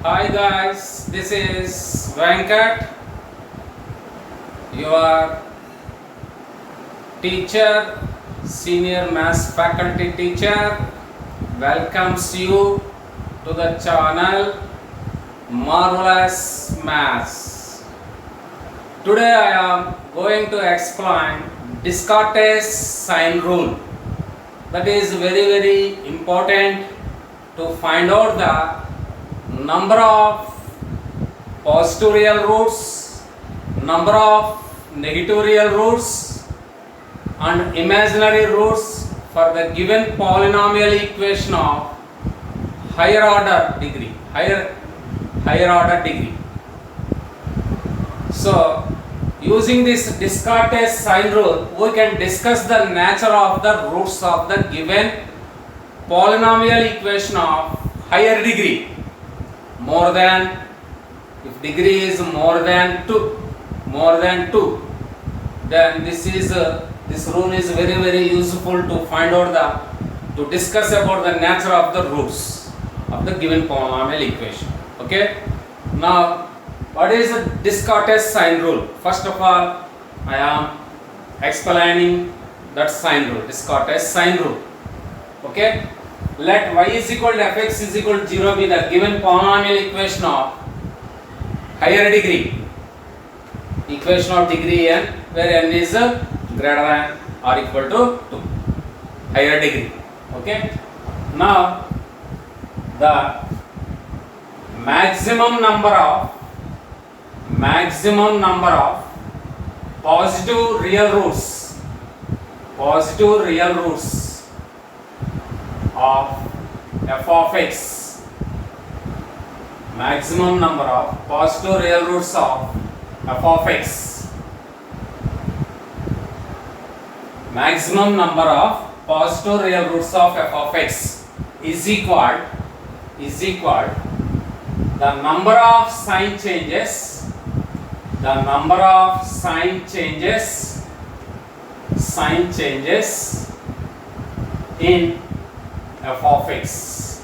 Hi guys, this is Venkat, your teacher, senior maths faculty teacher, welcomes you to the channel Marvelous Maths. Today I am going to explain Descartes' sign rule. That is very important to find out the number of positive real roots, number of negative real roots and imaginary roots for the given polynomial equation of higher order degree. So using this Descartes sign rule, we can discuss the nature of the roots of the given polynomial equation of higher degree. More than, if degree is more than 2, then this rule is very useful to find out to discuss about the nature of the roots of the given polynomial equation. Okay, now what is the Descartes sign rule? First of all, I am explaining that sign rule, Descartes sign rule. Okay, let y is equal to fx is equal to 0 be the given polynomial equation of higher degree, equation of degree n, where n is greater than or equal to 2, higher degree. Okay, now the maximum number of positive real roots of f of x, maximum number of positive real roots of f of x, maximum number of positive real roots of f of x is equal the number of sign changes in f of x,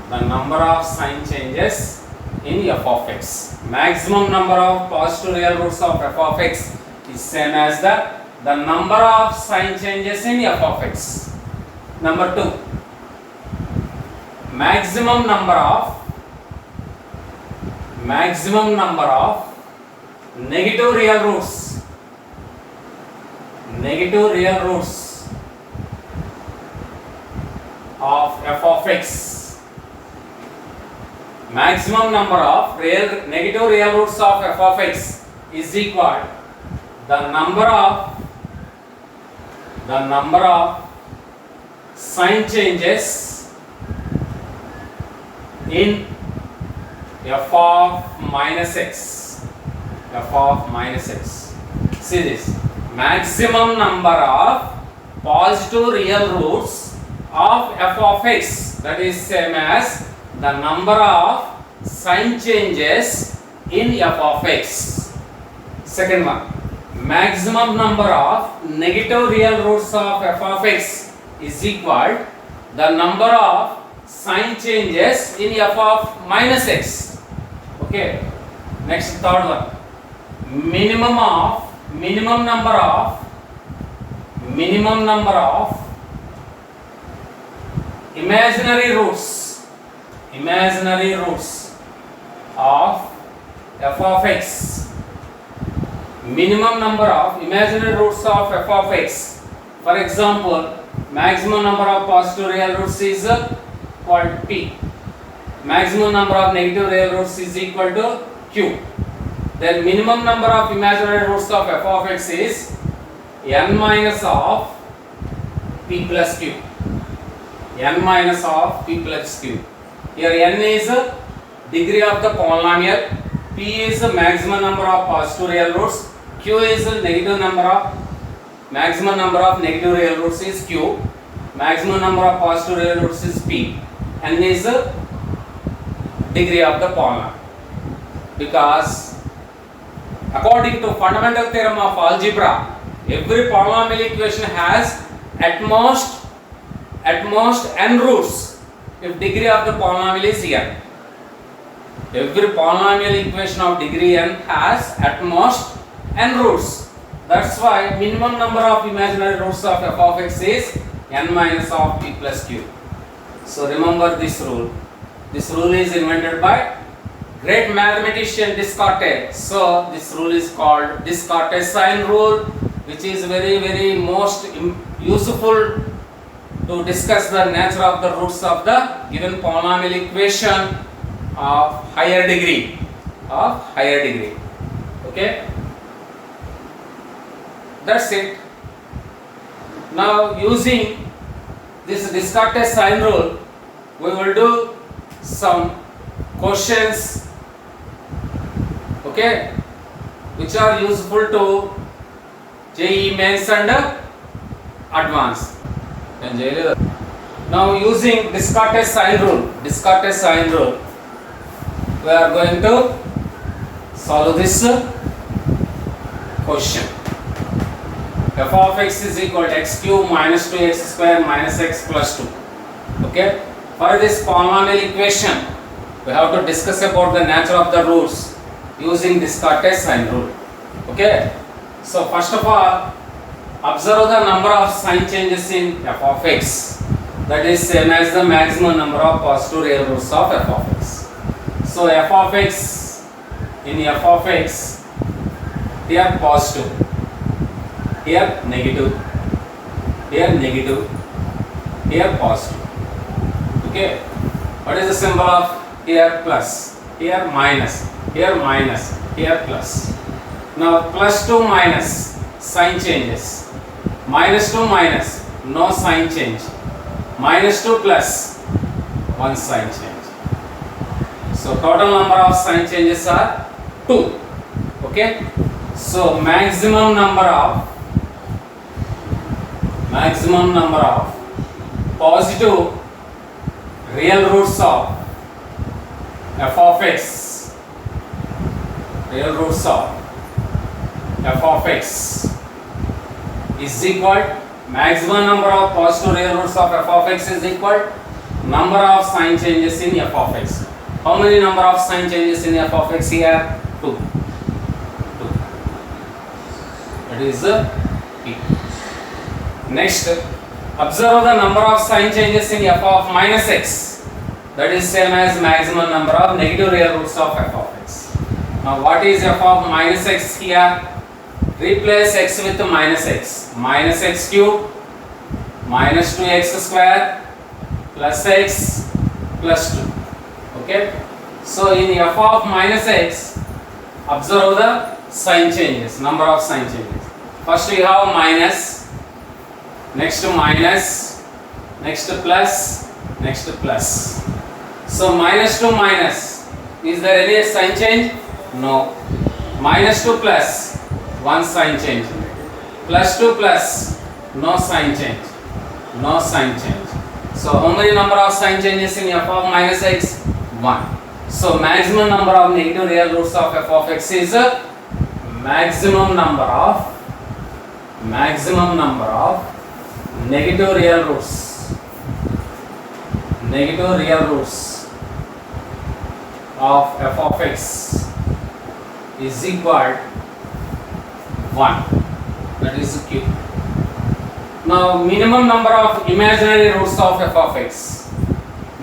the number of sign changes in f of x. Maximum number of positive real roots of f of x is same as the number of sign changes in f of x. Number 2, maximum number of negative real roots of f of x. Maximum number of negative real roots of f of x is equal the number of sign changes in f of minus x. See this, maximum number of positive real roots of f of x, that is same as the number of sign changes in f of x. Second one, maximum number of negative real roots of f of x is equal the number of sign changes in f of minus x. Okay, next third one, minimum number of imaginary roots of f of x. Minimum number of imaginary roots of f of x. For example, maximum number of positive real roots is called p. Maximum number of negative real roots is equal to q. Then minimum number of imaginary roots of f of x is n minus of p plus q. Here n is degree of the polynomial, p is the maximum number of positive real roots, q is the maximum number of negative real roots is q, maximum number of positive real roots is p, n is the degree of the polynomial. Because according to fundamental theorem of algebra, every polynomial equation has at most n roots if degree of the polynomial is n. Every polynomial equation of degree n has at most n roots. That's why minimum number of imaginary roots of f of x is n minus of p plus q. So remember this rule. This rule is invented by great mathematician Descartes. So this rule is called Descartes sign rule, which is very most useful to discuss the nature of the roots of the given polynomial equation of higher degree. Okay, that's it. Now using this Descartes sign rule, we will do some questions, okay, which are useful to JEE mains and advanced. Now using Descartes sign rule, we are going to solve this question. F of x is equal to x cube minus 2x square minus x plus 2. Okay. For this polynomial equation, we have to discuss about the nature of the roots using Descartes sign rule. Okay. So first of all, observe the number of sign changes in f of x. That is same as the maximum number of positive real roots of f of x. So f of x, in f of x, here positive, here negative, here positive. Okay. What is the symbol of here plus, here minus, here plus. Now plus to minus, sign changes. Minus to minus, no sign change. Minus to plus, one sign change. So total number of sign changes are 2. Okay. So maximum number of positive real roots of f of x, is equal, maximum number of positive real roots of f of x is equal number of sign changes in f of x. How many number of sign changes in f of x here? 2. That is P. Next, observe the number of sign changes in f of minus x. That is same as maximum number of negative real roots of f of x. Now what is f of minus x here? Replace x with minus x. Minus x cube minus 2x square plus x plus 2. Okay. So in f of minus x, observe the sign changes, number of sign changes. First we have minus, next minus, next plus, next plus. So minus to minus, is there any sign change? No. Minus to plus, one sign change. Plus to plus, no sign change. So how many number of sign changes in f of minus x? 1. So maximum number of negative real roots of f of x is maximum number of negative real roots of f of x is equal 1. That is q. Now minimum number of imaginary roots of f of x.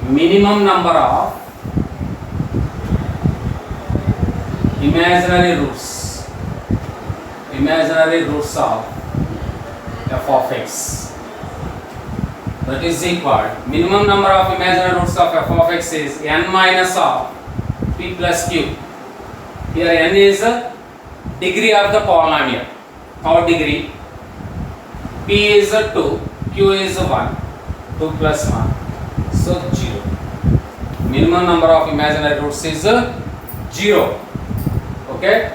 Minimum number of imaginary roots of f of x, that is equal, minimum number of imaginary roots of f of x is n minus of p plus q. Here n is degree of the polynomial, third degree. P is 2, q is 1, 2 plus 1, so 0. Minimum number of imaginary roots is 0. Okay.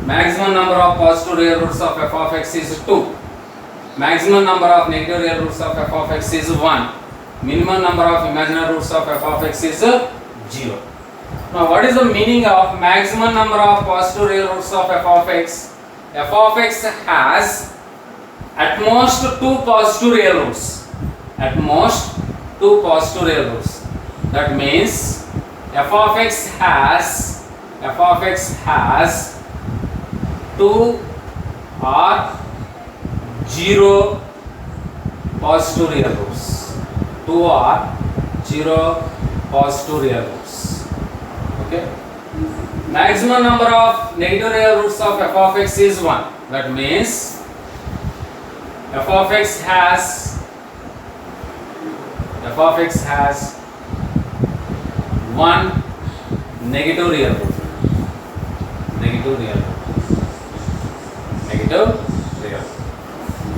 Maximum number of positive real roots of f of x is 2. Maximum number of negative real roots of f of x is 1. Minimum number of imaginary roots of f of x is 0. Now what is the meaning of maximum number of positive real roots of f of x? F of x has at most 2 positive real roots. That means f of x has 2 or 0 positive real roots. 2 or 0 positive real roots. Okay. Maximum number of negative real roots of f of x is 1. That means f of x has 1 negative real root. Negative real root.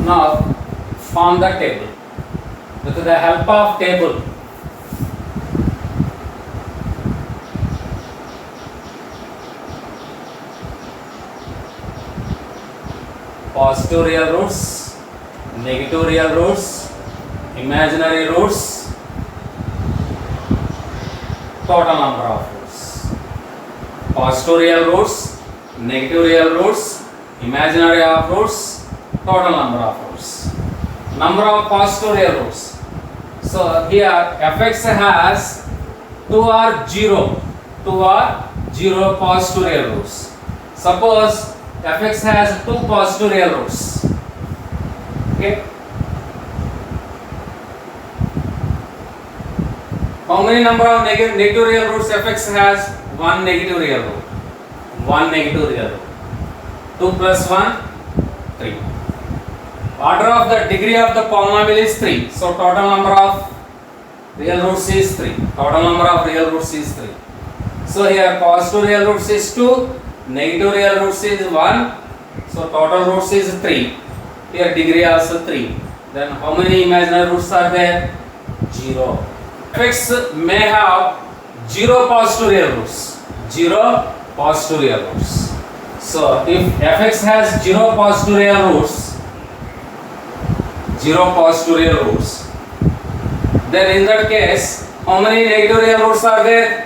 Now form the table. With the help of table, positive real roots, negative real roots, imaginary roots, total number of roots. Positive real roots, negative real roots, imaginary of roots, total number of roots. Number of positive real roots. So here fx has 2 or 0 positive real roots. Suppose fx has 2 positive real roots. Okay. How many number of negative real roots fx has? 1 negative real root. 1 negative real root. 2 plus 1, 3. Order of the degree of the polynomial is 3. So total number of real roots is 3. Total number of real roots is 3. So here positive real roots is 2, negative real roots is 1. So total roots is 3. Here degree also 3. Then how many imaginary roots are there? 0. Fx may have 0 positive real roots. 0 positive real roots. So if fx has 0 positive real roots, then in that case, how many negative real roots are there?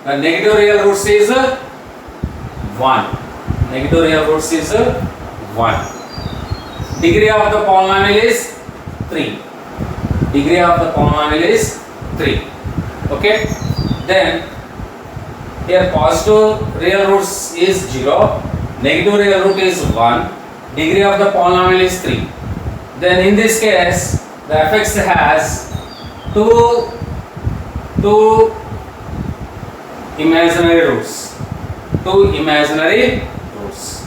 The negative real roots is 1. Negative real roots is 1. Degree of the polynomial is 3. Degree of the polynomial is 3. Okay. Then here positive real roots is 0. Negative real root is 1. Degree of the polynomial is 3. Then in this case, the fx has 2 imaginary roots. 2 imaginary roots.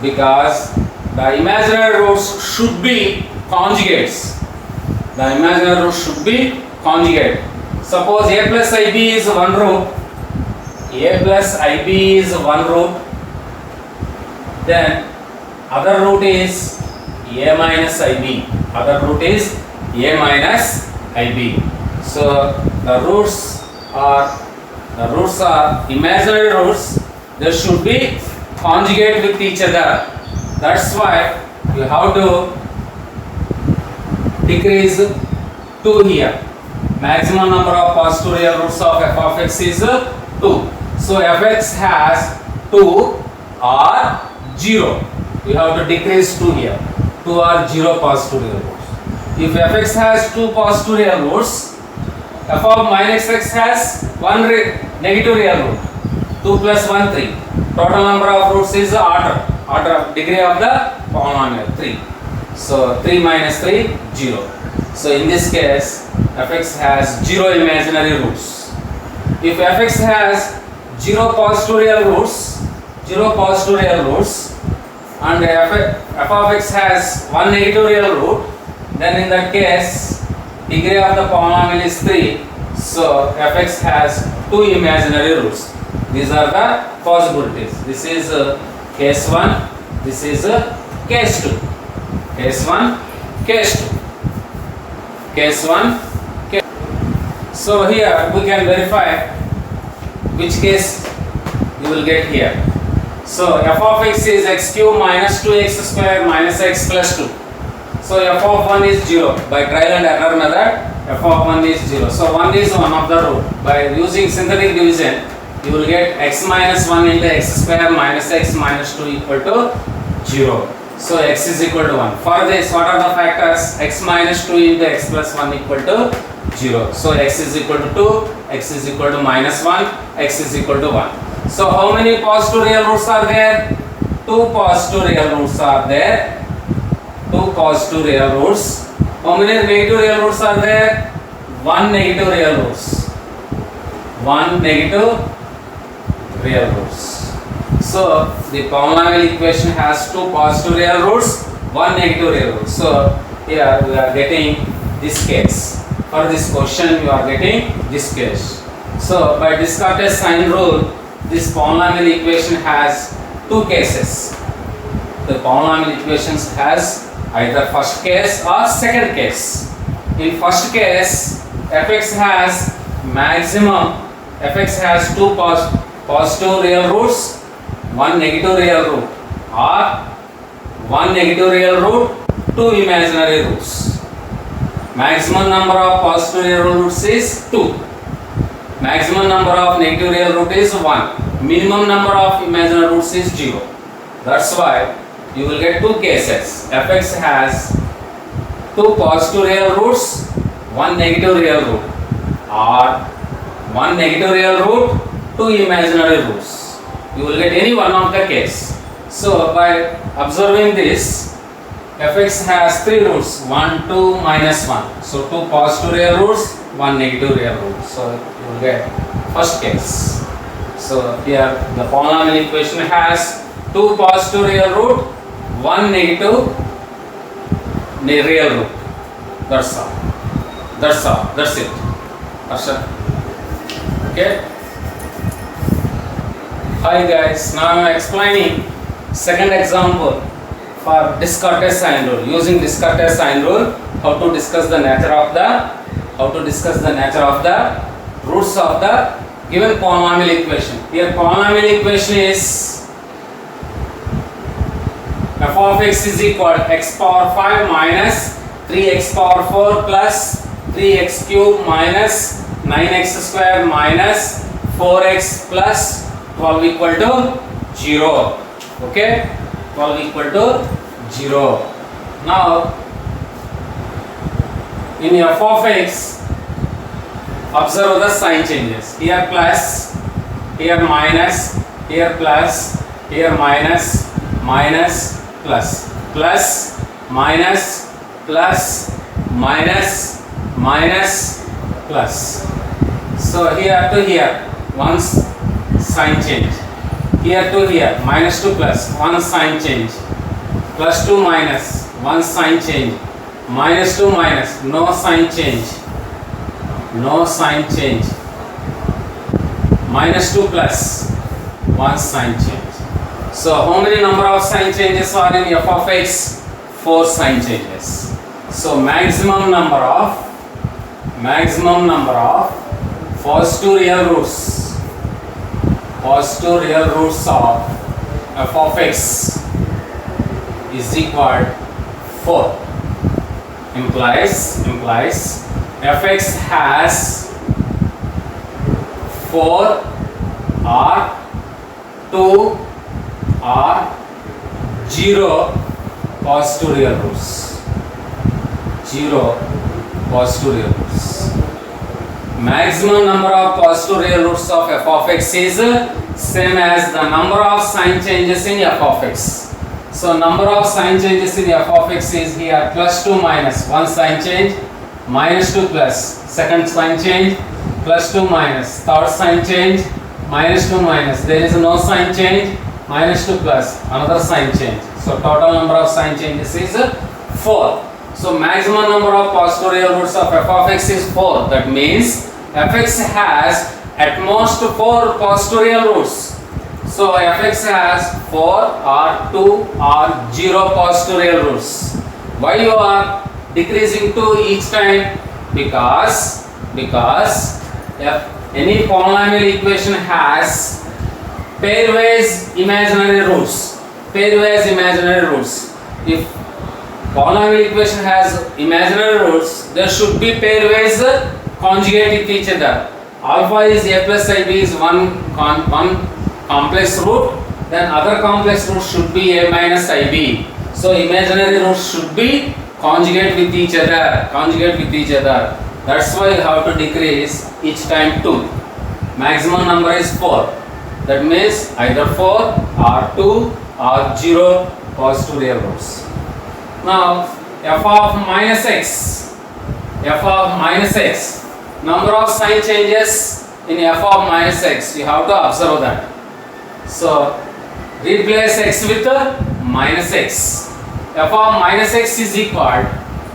Because the imaginary roots should be conjugates. The imaginary roots should be conjugate. Suppose a plus ib is 1 root. A plus ib is 1 root. Then other root is a minus ib. Other root is a minus ib. So the roots are imaginary roots. They should be conjugate with each other. That's why you have to decrease 2 here. Maximum number of positive real roots of f of x is 2. So fx has 2 or 0. You have to decrease 2 here. 2 or 0 positive real roots. If fx has 2 positive real roots, f of minus x has 1 negative real root. 2 plus 1, 3. Total number of roots is order of degree of the polynomial 3. So 3 minus 3, 0. So in this case, fx has 0 imaginary roots. If fx has 0 positive real roots, and f of x has 1 negative real root, then in that case, degree of the polynomial is 3. So fx has 2 imaginary roots. These are the possibilities. This is case 1. This is case 2. Case 1, case 2. Case 1, case. So here we can verify which case you will get here. So f of x is x cube minus 2x square minus x plus 2. So f of 1 is 0. By trial and error method, f of 1 is 0. So 1 is one of the root. By using synthetic division, you will get x minus 1 into x square minus x minus 2 equal to 0. So x is equal to 1. For this, what are the factors? X minus 2 into x plus 1 equal to 0. So x is equal to 2, x is equal to minus 1, x is equal to 1. So how many positive real roots are there? 2 positive real roots are there. 2 positive real roots. How many negative real roots are there? 1 negative real roots. 1 negative real roots. So the polynomial equation has 2 positive real roots, 1 negative real root. So here we are getting this case. For this question, you are getting this case. So by Descartes' sign rule, this polynomial equation has 2 cases. The polynomial equations has either first case or second case. In first case, fx has maximum. Fx has 2 positive real roots, 1 negative real root, or 1 negative real root, 2 imaginary roots. Maximum number of positive real roots is 2. Maximum number of negative real root is 1. Minimum number of imaginary roots is 0. That's why you will get 2 cases. Fx has 2 positive real roots, 1 negative real root, or 1 negative real root, 2 imaginary roots. You will get any one of the case. So by observing this, fx has 3 roots, 1, 2, minus 1. So 2 positive real roots, 1 negative real root. So you will get first case. So here the polynomial equation has 2 positive real root, 1 negative real root. That's all. That's all. That's it. Arsha. Okay. Hi guys. Now I am explaining second example for Descartes sign rule. Using Descartes sign rule, how to discuss the nature of the roots of the given polynomial equation. Here polynomial equation is f of x is equal to x power 5 minus 3x power 4 plus 3x cube minus 9x square minus 4x plus 12 equal to 0. Okay, 12 equal to 0. Now in f of x, observe the sign changes. Here plus, here minus, here plus, here minus, minus, plus, plus, minus, plus, minus, minus, plus. So here to here, one sign change. Here to here, minus to plus, one sign change. Plus to minus, one sign change. Minus to minus, no sign change. No sign change. Minus to plus, one sign change. So how many number of sign changes are in f of x? 4 sign changes. So maximum number of positive real roots of f of x is equal to 4. Implies fx has 4 or 2 or 0 positive real roots. 0 positive real roots. Maximum number of positive real roots of f of x is same as the number of sign changes in f of x. So number of sign changes in f of x is here plus to minus, one sign change, minus to plus, second sign change, plus to minus, third sign change, minus to minus, there is no sign change, minus to plus, another sign change. So total number of sign changes is 4. So maximum number of positive real roots of f of x is 4. That means fx has at most 4 positive real roots. So fx has 4 or 2 or 0 positive real roots. Why you are decreasing 2 each time? Because if any polynomial equation has pairwise imaginary roots. Pairwise imaginary roots. If polynomial equation has imaginary roots, there should be pairwise conjugate with each other. Alpha is a plus ib is one complex root, then other complex root should be a minus ib. So imaginary roots should be conjugate with each other. That's why you have to decrease each time 2. Maximum number is 4. That means either 4 or 2 or 0 positive real roots. Now f of minus x, number of sign changes in f of minus x, you have to observe that. So replace x with minus x. F of minus x is equal,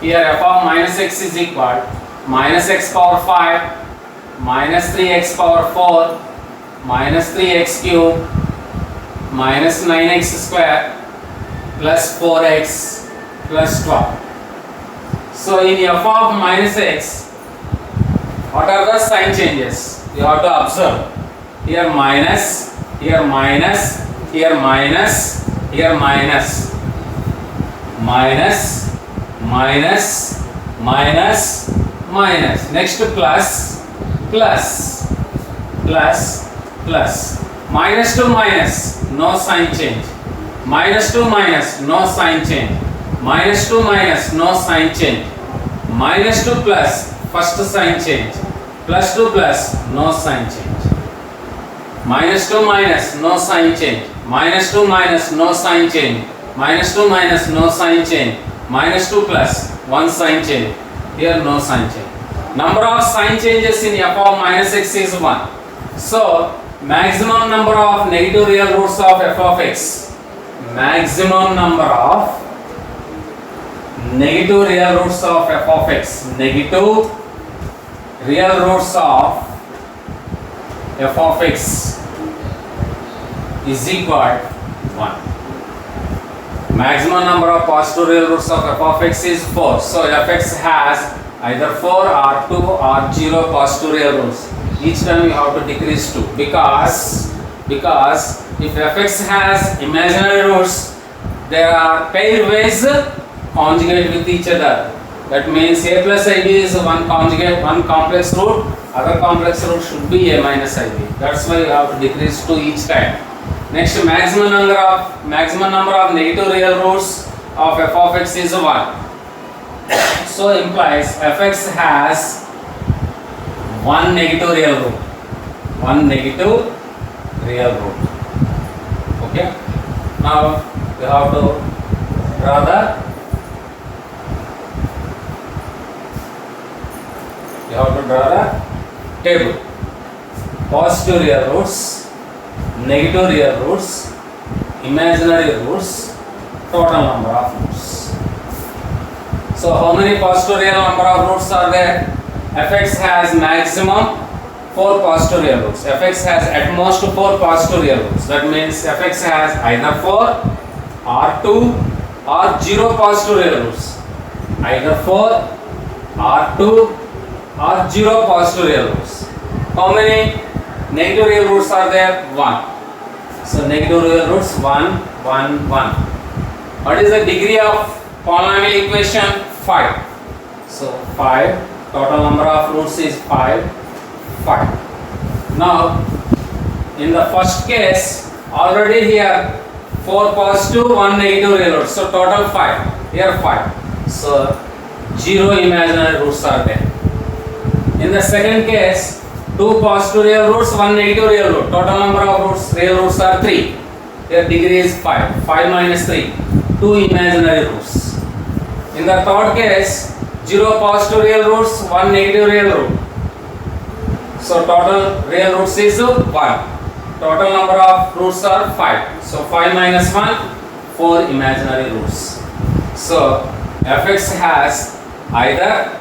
here f of minus x is equal minus x power 5 minus 3x power 4 minus 3x cube minus 9x square plus 4x plus 12. So in f of minus x, what are the sign changes? You have to observe. Here minus, here minus, here minus, here minus, minus, minus, minus, minus. Next plus, plus, plus, plus. Minus to minus, no sign change. Minus to minus, no sign change. Minus to minus, no sign change. Minus to plus, first sign change. Plus to plus, no sign change. Minus to minus, no sign change. Minus to minus, no sign change. Minus to minus, no sign change. Minus to plus, one sign change. Here no sign change. Number of sign changes in f of minus x is 1. So maximum number of negative real roots of f of x. Maximum number of negative real roots of f of x. Negative real roots of f of x is equal to 1. Maximum number of positive real roots of f of x is 4. So fx has either 4 or 2 or 0 positive real roots. Each time you have to decrease 2 because if fx has imaginary roots, there are pairwise conjugate with each other. That means a plus ib is one conjugate, one complex root. Other complex root should be a minus ib. That's why you have to decrease 2 each time. Next, maximum number of negative real roots of f of x is 1. So implies fx has one negative real root. One negative real root. Okay. Now you have to draw the table. Positive real roots, negative real roots, imaginary roots, total number of roots. So how many positive real number of roots are there? fx has maximum 4 positive real roots. fx has at most 4 positive real roots. That means fx has either 4 or 2 or 0 positive real roots. Either 4 or 2 or 0 positive real roots. How many negative real roots are there? 1. So negative real roots 1, 1, 1. What is the degree of polynomial equation? 5. So 5. Total number of roots is 5. 5. Now in the first case, already here 4 positive, 1 negative real root. So total 5. Here 5. So 0 imaginary roots are there. In the second case, 2 positive real roots, 1 negative real root. Total number of real roots are 3. Here degree is 5. 5 minus 3. 2 imaginary roots. In the third case, 0 positive real roots, 1 negative real root. So total real roots is 1. Total number of roots are 5. So 5 minus 1, 4 imaginary roots. So fx has either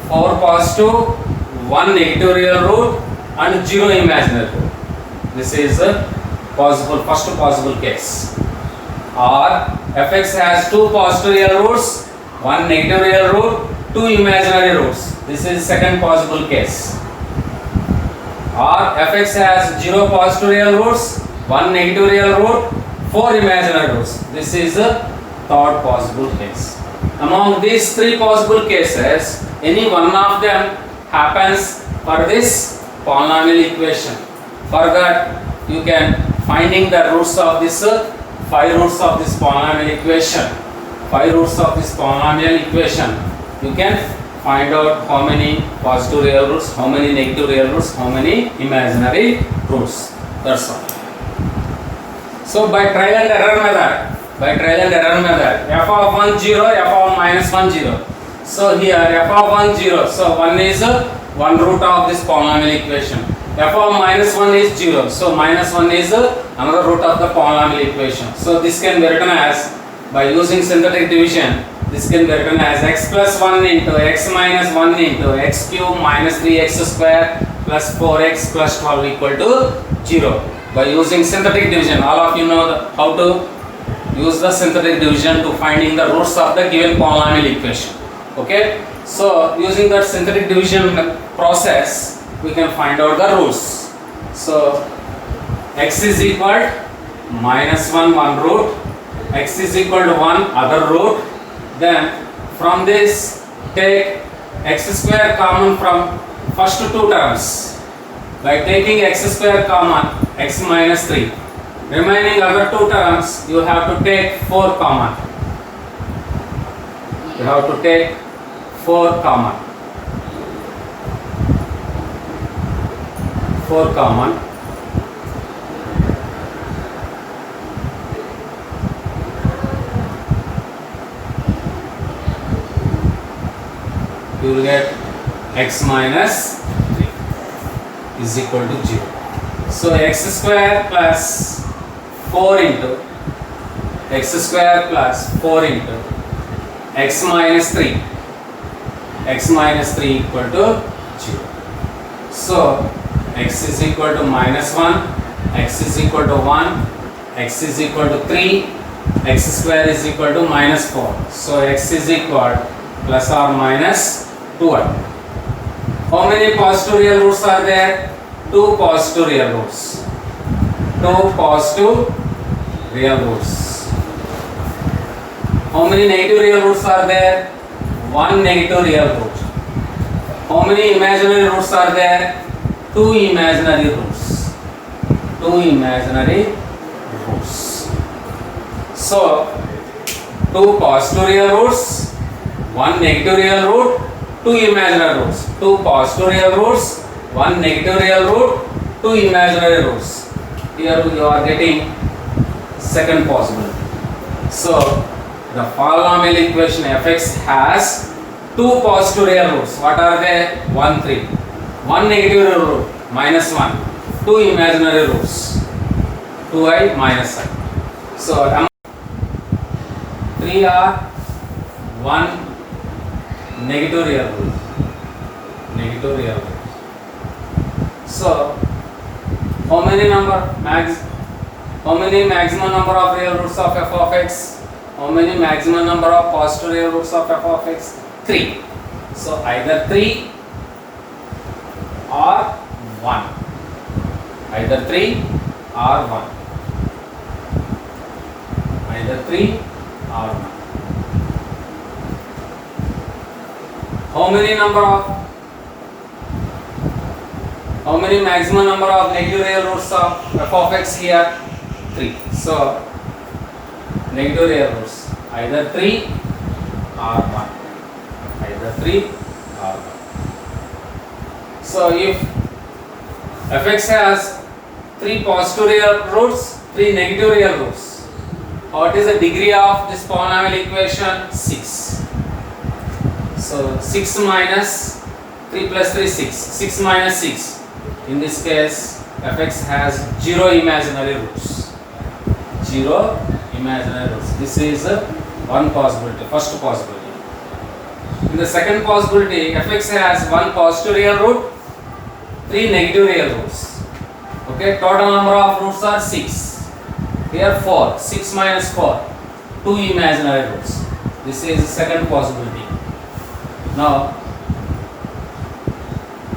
4 positive, 1 negative real root and 0 imaginary root. This is a first possible case. Or fx has 2 positive real roots, 1 negative real root, 2 imaginary roots. This is second possible case. Or fx has 0 positive real roots, 1 negative real root, 4 imaginary roots. This is the third possible case. Among these 3 possible cases, any one of them happens for this polynomial equation. For that, you can finding the roots of this 5 roots of this polynomial equation. 5 roots of this polynomial equation. You can find out how many positive real roots, how many negative real roots, how many imaginary roots. That's all. So by trial and error method, f of 1 0, f of minus 1 0. So here f of 1 0, so 1 is one root of this polynomial equation. F of minus 1 is 0, so minus 1 is another root of the polynomial equation. So this can be written as, by using synthetic division, this can be written as x plus 1 into x minus 1 into x cube minus 3x square plus 4x plus 12 equal to 0. By using synthetic division, all of you know how to use the synthetic division to finding the roots of the given polynomial equation. Okay, so using that synthetic division process, we can find out the roots. So x is equal minus 1 one root, x is equal to 1 other root. Then from this take x square common from first two terms. By taking x square common, x minus 3. Remaining other two terms, you have to take 4 common. You have to take 4 common. 4 common. You will get x minus 3 is equal to 0. So x square plus 4 into x square plus 4 into x minus 3. X minus 3 equal to 0. So x is equal to minus 1, x is equal to 1, x is equal to 3, x square is equal to minus 4. So x is equal plus or minus 12. How many positive real roots are there? 2 positive real roots. 2 positive real roots. How many negative real roots are there? 1 negative real root. How many imaginary roots are there? 2 imaginary roots. 2 imaginary roots. So 2 positive real roots, 1 negative real root, 2 imaginary roots. 2 positive real roots, 1 negative real root, 2 imaginary roots. Here you are getting second possibility. So the polynomial equation fx has 2 positive real roots. What are they? 1 3. 1 negative real root minus 1. 2 imaginary roots 2i minus I. So 3 are 1 negative real root. Negative real root. So how many maximum number of real roots of f of x? How many maximum number of positive real roots of f of x? 3. So either 3 or 1. Either 3 or 1. Either 3 or 1. How many maximum number of negative real roots of f of x here? 3. So negative real roots either 3 or 1. Either 3 or 1. So if fx has 3 positive real roots, 3 negative real roots, what is the degree of this polynomial equation? 6. So 6 minus 3 plus 3 6. 6 minus 6. In this case fx has 0 imaginary roots. 0 imaginary roots. This is one possibility, first possibility. In the second possibility, fx has 1 positive real root, 3 negative real roots. Okay, total number of roots are 6. Here 4. 6 minus 4. 2 imaginary roots. This is the second possibility. Now,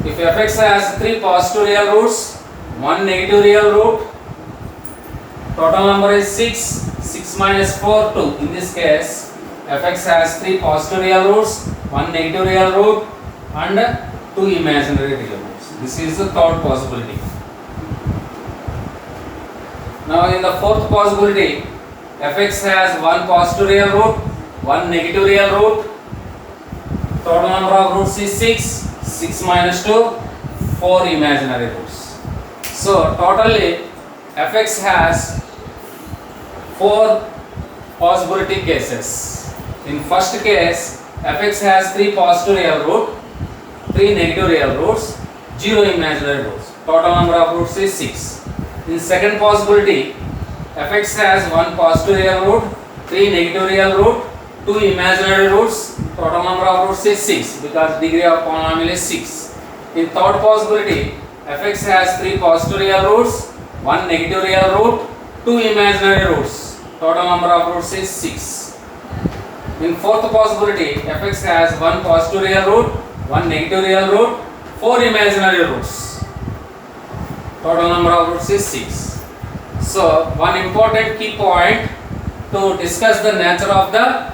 if fx has 3 positive real roots, 1 negative real root, total number is 6. 6 minus 4, 2. In this case, fx has 3 positive real roots, 1 negative real root, and 2 imaginary real roots. This is the third possibility. Now, in the fourth possibility, fx has 1 positive real root, 1 negative real root, Total number of roots is 6. 6 minus 2, 4 imaginary roots. So totally fx has 4 possibility cases. In first case, fx has 3 positive real root, 3 negative real roots, 0 imaginary roots. Total number of roots is 6. In second possibility, fx has 1 positive real root, 3 negative real root, 2 imaginary roots. Total number of roots is 6 because degree of polynomial is 6. In third possibility, fx has 3 positive real roots, 1 negative real root, 2 imaginary roots. Total number of roots is 6. In fourth possibility, fx has 1 positive real root, 1 negative real root, 4 imaginary roots. Total number of roots is 6. So one important key point to discuss the nature of the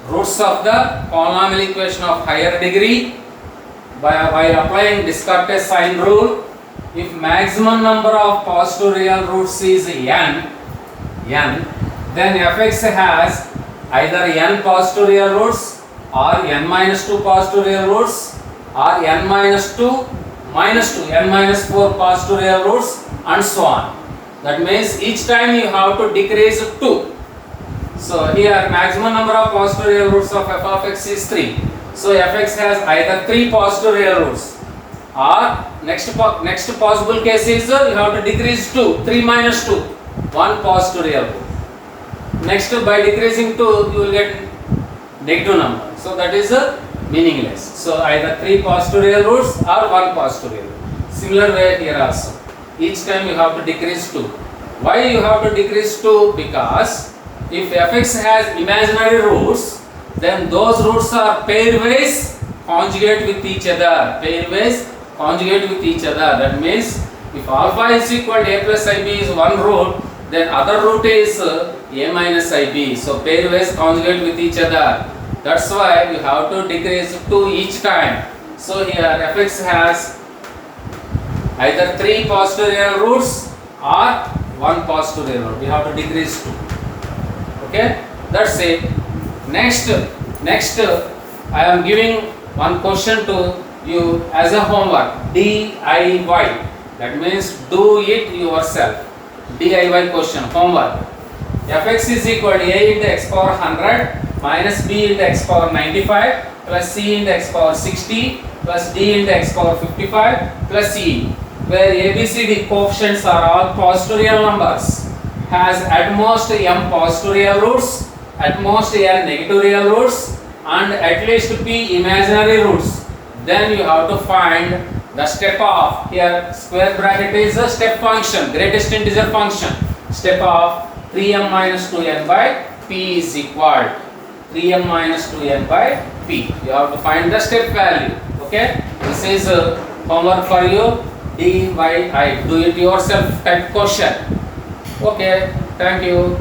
roots of the polynomial equation of higher degree while applying Descartes sign rule. If maximum number of positive real roots is n, then fx has either n positive real roots or n minus 2 positive real roots or n minus 2 minus 2, n minus 4 positive real roots and so on. That means each time you have to decrease 2. So here maximum number of positive real roots of f of x is 3. So fx has either 3 positive real roots or next possible case is you have to decrease 2, 3 minus 2, 1 positive real root. Next by decreasing 2 you will get negative number. So that is meaningless. So either 3 positive real roots or 1 positive real root. Similar way here also. Each time you have to decrease 2. Why you have to decrease 2? Because if fx has imaginary roots, then those roots are pairwise conjugate with each other. Pairwise conjugate with each other. That means if alpha is equal to a plus ib is one root, then other root is a minus ib. So pairwise conjugate with each other. That's why you have to decrease 2 each time. So here fx has either 3 positive real roots or 1 positive real root. We have to decrease 2. Okay, that's it. Next I am giving one question to you as a homework. DIY. That means do it yourself. DIY question homework. Fx is equal to a into x power 100 minus b into x power 95 plus c into x power 60 plus d into x power 55 plus e, where ABCD coefficients are all positive real numbers, has at most m positive real roots, at most n negative real roots, and at least p imaginary roots. Then you have to find the step of, here square bracket is a step function, greatest integer function. Step of 3m minus 2n by p is equal 3m minus 2n by p. You have to find the step value. Okay, this is homework for you. DIY, do it yourself type question. Okay, thank you.